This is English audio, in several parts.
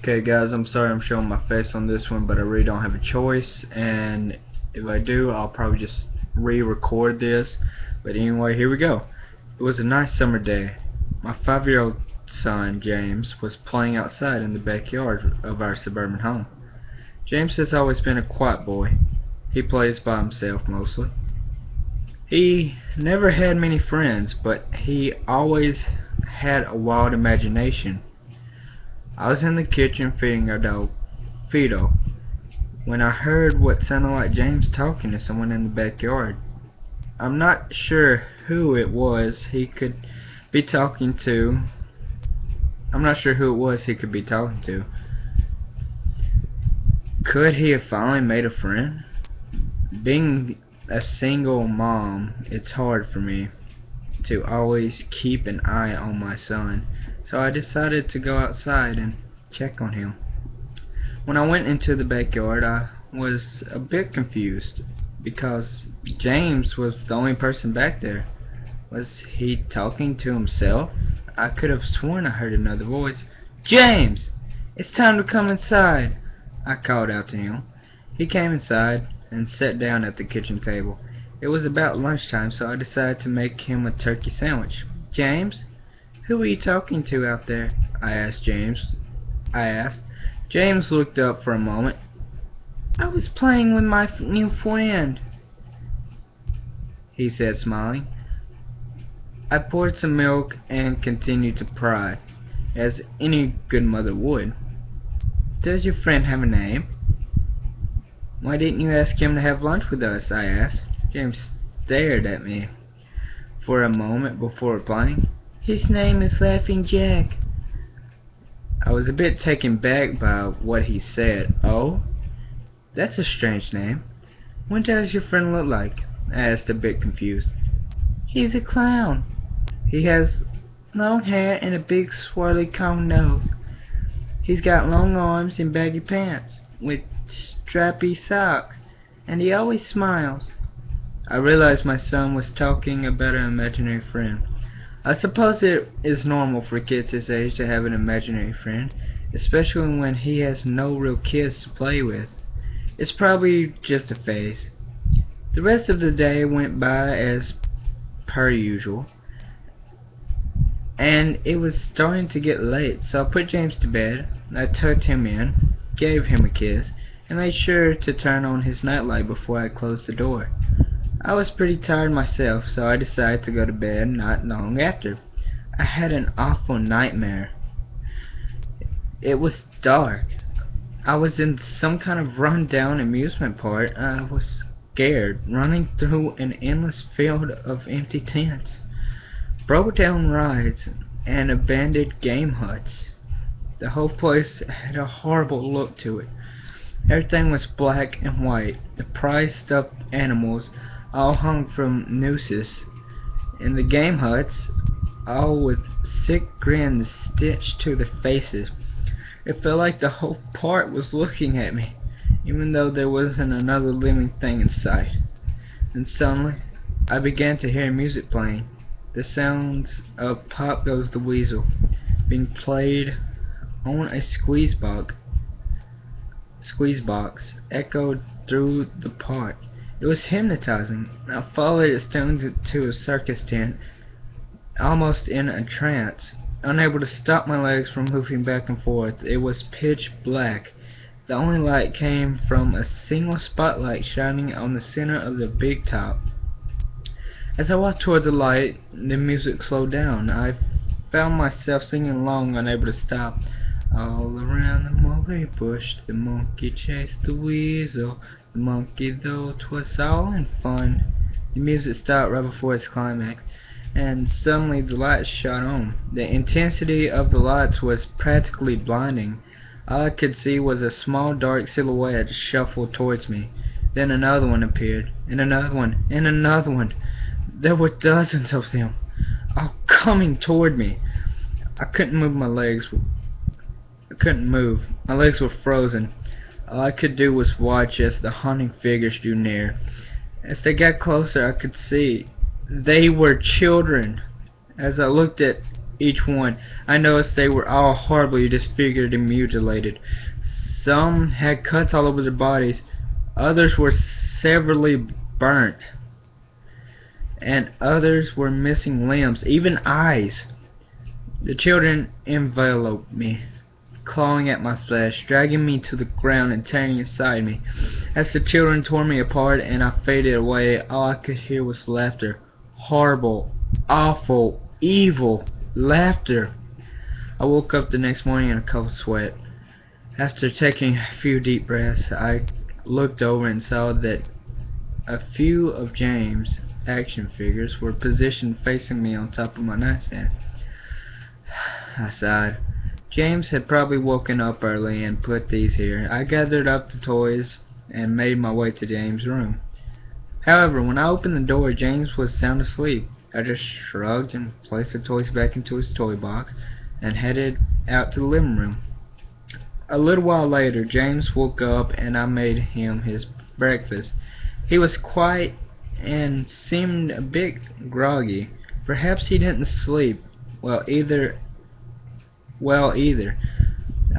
Okay guys, I'm sorry I'm showing my face on this one, but I really don't have a choice, and if I do, I'll probably just re-record this. But anyway, here we go. It was a nice summer day. My 5-year-old son, James, was playing outside in the backyard of our suburban home. James has always been a quiet boy. He plays by himself mostly. He never had many friends, but he always had a wild imagination. I was in the kitchen feeding our dog, Fido, when I heard what sounded like James talking to someone in the backyard. I'm not sure who it was he could be talking to. Could he have finally made a friend? Being a single mom, it's hard for me to always keep an eye on my son, so I decided to go outside and check on him. When I went into the backyard, I was a bit confused because James was the only person back there. Was he talking to himself? I could have sworn I heard another voice. "James! It's time to come inside!" I called out to him. He came inside and sat down at the kitchen table. It was about lunchtime, so I decided to make him a turkey sandwich. "James, who are you talking to out there?" I asked. James looked up for a moment. "I was playing with my new friend," he said, smiling. I poured some milk and continued to pry, as any good mother would. "Does your friend have a name?" "Why didn't you ask him to have lunch with us?" I asked. James stared at me for a moment before replying. "His name is Laughing Jack." I was a bit taken back by what he said. "Oh? That's a strange name. What does your friend look like?" I asked, a bit confused. "He's a clown. He has long hair and a big swirly cone nose. He's got long arms and baggy pants with strappy socks, and he always smiles." I realized my son was talking about an imaginary friend. I suppose it is normal for kids his age to have an imaginary friend, especially when he has no real kids to play with. It's probably just a phase. The rest of the day went by as per usual, and it was starting to get late, so I put James to bed. I tucked him in, gave him a kiss, and made sure to turn on his nightlight before I closed the door. I was pretty tired myself, so I decided to go to bed not long after. I had an awful nightmare. It was dark. I was in some kind of run-down amusement park. I was scared, running through an endless field of empty tents, broke-down rides, and abandoned game huts. The whole place had a horrible look to it. Everything was black and white. The prized stuffed animals all hung from nooses, and the game huts, all with sick grins stitched to their faces. It felt like the whole park was looking at me, even though there wasn't another living thing in sight. And suddenly, I began to hear music playing. The sounds of Pop Goes the Weasel being played on a squeeze box echoed through the park. It was hypnotizing. I followed its tones to a circus tent, almost in a trance, unable to stop my legs from moving back and forth. It was pitch black. The only light came from a single spotlight shining on the center of the big top. As I walked toward the light, the music slowed down. I found myself singing along, unable to stop. All around the mulberry bush, the monkey chased the weasel. The monkey, though 'twas all in fun. The music stopped right before its climax, and suddenly the lights shot on. The intensity of the lights was practically blinding. All I could see was a small dark silhouette shuffle towards me. Then another one appeared, and another one, and another one. There were dozens of them, all coming toward me. I couldn't move. My legs were frozen. All I could do was watch as the haunting figures drew near. As they got closer, I could see they were children. As I looked at each one. I noticed they were all horribly disfigured and mutilated. Some had cuts all over their bodies, others were severely burnt, and others were missing limbs, even eyes. The children enveloped me, clawing at my flesh, dragging me to the ground and tearing inside me. As the children tore me apart and I faded away, all I could hear was laughter. Horrible, awful, evil laughter. I woke up the next morning in a cold sweat. After taking a few deep breaths, I looked over and saw that a few of James' action figures were positioned facing me on top of my nightstand. I sighed. James had probably woken up early and put these here. I gathered up the toys and made my way to James' room. However, when I opened the door, James was sound asleep. I just shrugged and placed the toys back into his toy box and headed out to the living room. A little while later, James woke up and I made him his breakfast. He was quiet and seemed a bit groggy. Perhaps he didn't sleep well either.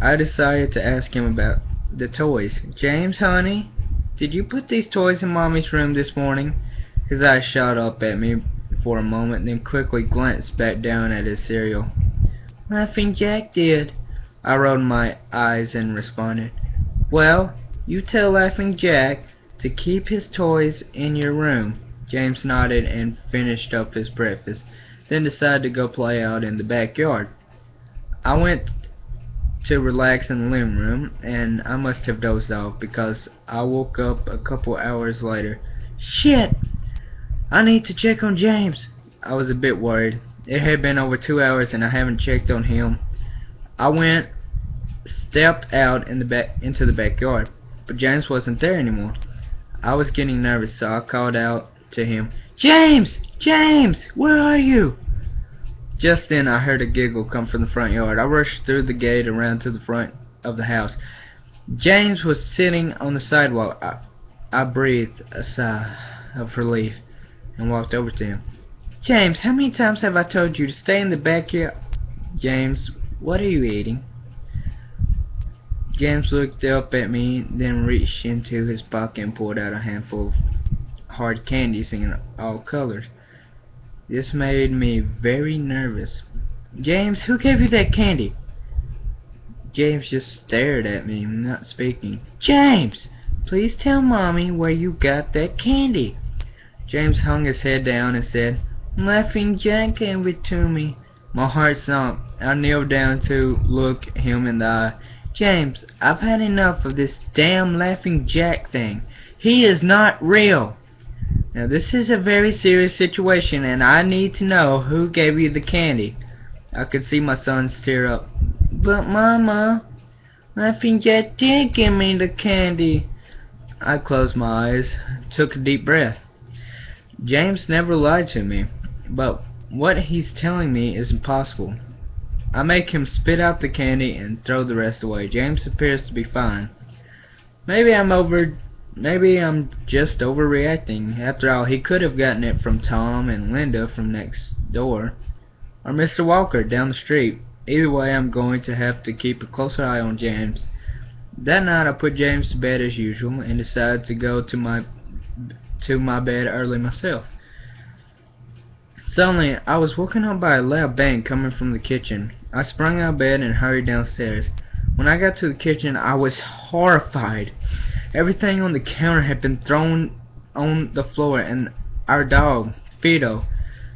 I decided to ask him about the toys. "James, honey, did you put these toys in Mommy's room this morning?" His eyes shot up at me for a moment, then quickly glanced back down at his cereal. "Laughing Jack did." I rolled my eyes and responded, "Well, you tell Laughing Jack to keep his toys in your room." James nodded and finished up his breakfast, then decided to go play out in the backyard. I went to relax in the living room, and I must have dozed off because I woke up a couple hours later. "Shit! I need to check on James." I was a bit worried. It had been over 2 hours and I haven't checked on him. I stepped out into the backyard, but James wasn't there anymore. I was getting nervous, so I called out to him, "James! James! Where are you?" Just then I heard a giggle come from the front yard. I rushed through the gate around to the front of the house. James was sitting on the sidewalk. I breathed a sigh of relief and walked over to him. "James, how many times have I told you to stay in the backyard?" "James, what are you eating?" James looked up at me, then reached into his pocket and pulled out a handful of hard candies in all colors. This made me very nervous. "James, who gave you that candy?" James just stared at me, not speaking. "James, please tell Mommy where you got that candy." James hung his head down and said, "Laughing Jack gave it to me." My heart sunk. I kneeled down to look him in the eye. "James, I've had enough of this damn Laughing Jack thing. He is not real. Now this is a very serious situation and I need to know who gave you the candy." I could see my sons tear up. "But Mama, Laughing Jack did give me the candy." I closed my eyes, took a deep breath. James never lied to me, but what he's telling me is impossible. I make him spit out the candy and throw the rest away. James appears to be fine. Maybe I'm just overreacting. After all, he could have gotten it from Tom and Linda from next door, or Mr. Walker down the street. Either way, I'm going to have to keep a closer eye on James. That night, I put James to bed as usual and decided to go to my bed early myself. Suddenly, I was woken up by a loud bang coming from the kitchen. I sprang out of bed and hurried downstairs. When I got to the kitchen, I was horrified. Everything on the counter had been thrown on the floor, and our dog, Fido,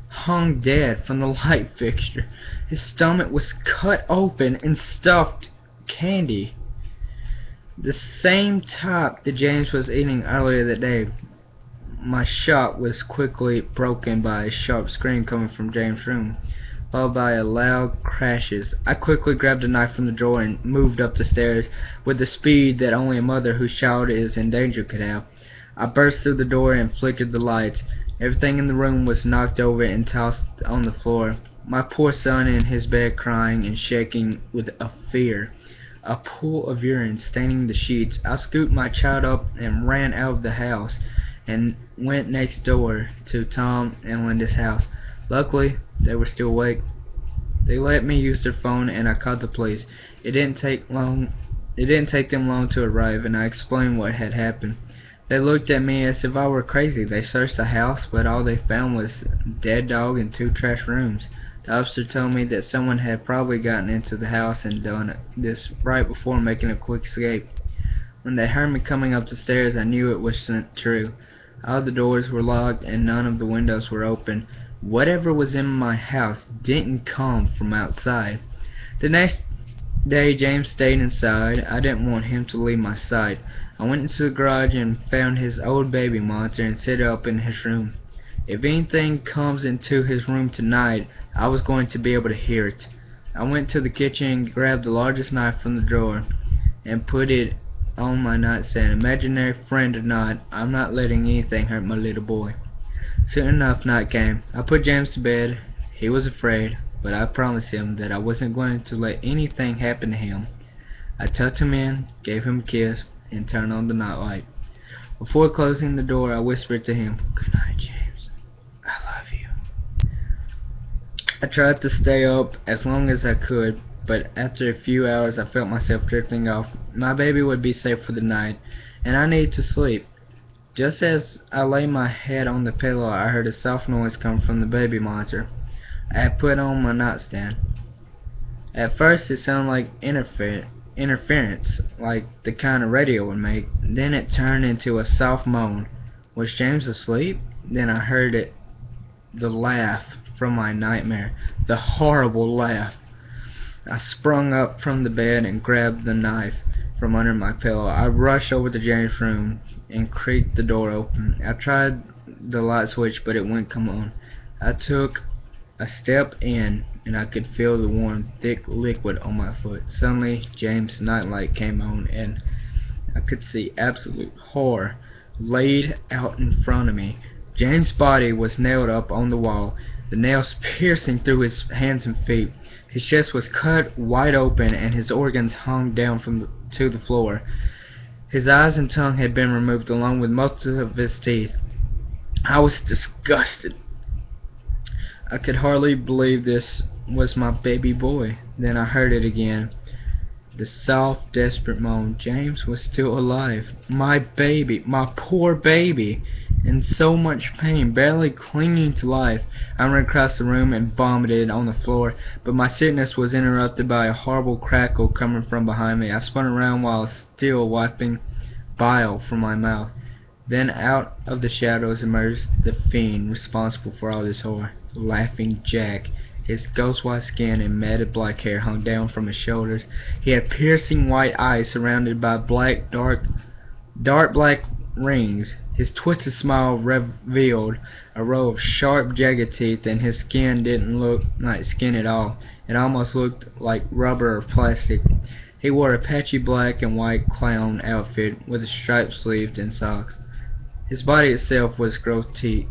hung dead from the light fixture. His stomach was cut open and stuffed candy, the same type that James was eating earlier that day. My shock was quickly broken by a sharp scream coming from James' room, followed by loud crashes. I quickly grabbed a knife from the drawer and moved up the stairs with the speed that only a mother whose child is in danger could have. I burst through the door and flickered the lights. Everything in the room was knocked over and tossed on the floor. My poor son in his bed crying and shaking with a fear. A pool of urine staining the sheets. I scooped my child up and ran out of the house and went next door to Tom and Linda's house. Luckily, they were still awake. They let me use their phone and I called the police. It didn't take them long to arrive, and I explained what had happened. They looked at me as if I were crazy. They searched the house, but all they found was a dead dog and 2 trash rooms. The officer told me that someone had probably gotten into the house and done this right before making a quick escape. When they heard me coming up the stairs, I knew it wasn't true. All the doors were locked and none of the windows were open. Whatever was in my house didn't come from outside. The next day, James stayed inside. I didn't want him to leave my sight. I went into the garage and found his old baby monitor and set it up in his room. If anything comes into his room tonight, I was going to be able to hear it. I went to the kitchen and grabbed the largest knife from the drawer and put it on my nightstand. Imaginary friend or not, I'm not letting anything hurt my little boy. Soon enough, night came. I put James to bed. He was afraid, but I promised him that I wasn't going to let anything happen to him. I tucked him in, gave him a kiss, and turned on the nightlight. Before closing the door, I whispered to him, "Good night, James. I love you." I tried to stay up as long as I could, but after a few hours I felt myself drifting off. My baby would be safe for the night, and I needed to sleep. Just as I lay my head on the pillow, I heard a soft noise come from the baby monitor I had put on my nightstand. At first it sounded like interference, like the kind of radio would make. Then it turned into a soft moan. Was James asleep? Then I heard it, the laugh from my nightmare, the horrible laugh. I sprung up from the bed and grabbed the knife from under my pillow. I rushed over to James' room and creaked the door open. I tried the light switch, but it wouldn't come on. I took a step in, and I could feel the warm, thick liquid on my foot. Suddenly, James' nightlight came on, and I could see absolute horror laid out in front of me. James' body was nailed up on the wall, the nails piercing through his hands and feet. His chest was cut wide open, and his organs hung down to the floor. His eyes and tongue had been removed, along with most of his teeth. I was disgusted. I could hardly believe this was my baby boy. Then I heard it again. The soft, desperate moan. James was still alive. My baby, my poor baby, in so much pain, barely clinging to life. I ran across the room and vomited on the floor, but my sickness was interrupted by a horrible crackle coming from behind me. I spun around while still wiping bile from my mouth. Then out of the shadows emerged the fiend responsible for all this horror. Laughing Jack. His ghost-white skin and matted black hair hung down from his shoulders. He had piercing white eyes surrounded by dark black rings. His twisted smile revealed a row of sharp, jagged teeth, and his skin didn't look like skin at all. It almost looked like rubber or plastic. He wore a patchy black and white clown outfit with striped sleeves and socks. His body itself was grotesque.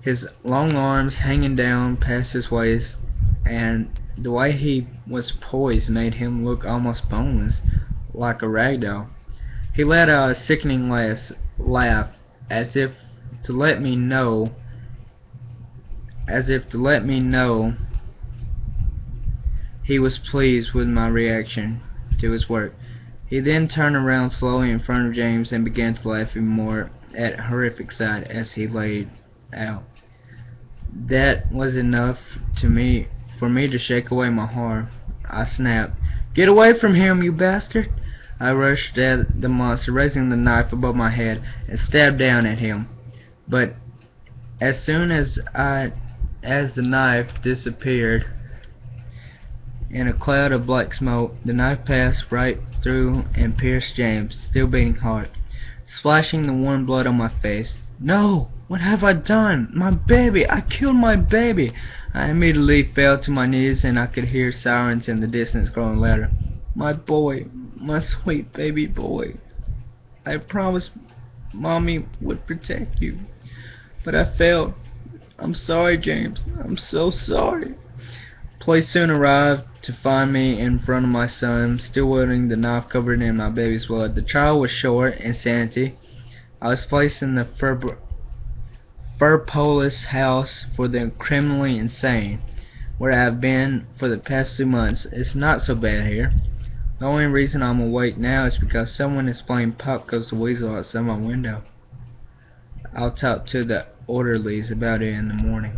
His long arms hanging down past his waist, and the way he was poised made him look almost boneless, like a rag doll. He let out a sickening laugh, as if to let me know he was pleased with my reaction to his work. He then turned around slowly in front of James and began to laugh even more at horrific sight as he laid out. That was enough for me to shake away my horror. I snapped, "Get away from him, you bastard!" I rushed at the monster, raising the knife above my head, and stabbed down at him. But as soon as the knife disappeared in a cloud of black smoke, the knife passed right through and pierced James' still beating heart, splashing the warm blood on my face. "No! What have I done? My baby! I killed my baby!" I immediately fell to my knees, and I could hear sirens in the distance growing louder. "My boy, my sweet baby boy. I promised Mommy would protect you, but I failed. I'm sorry, James. I'm so sorry." Police soon arrived to find me in front of my son, still wielding the knife covered in my baby's blood. The trial was short. Insanity. I was placed in the Furpolis house for the criminally insane. where I've been for the past 2 months. It's not so bad here. The only reason I'm awake now is because someone is playing Pop Goes the Weasel outside my window. I'll talk to the orderlies about it in the morning.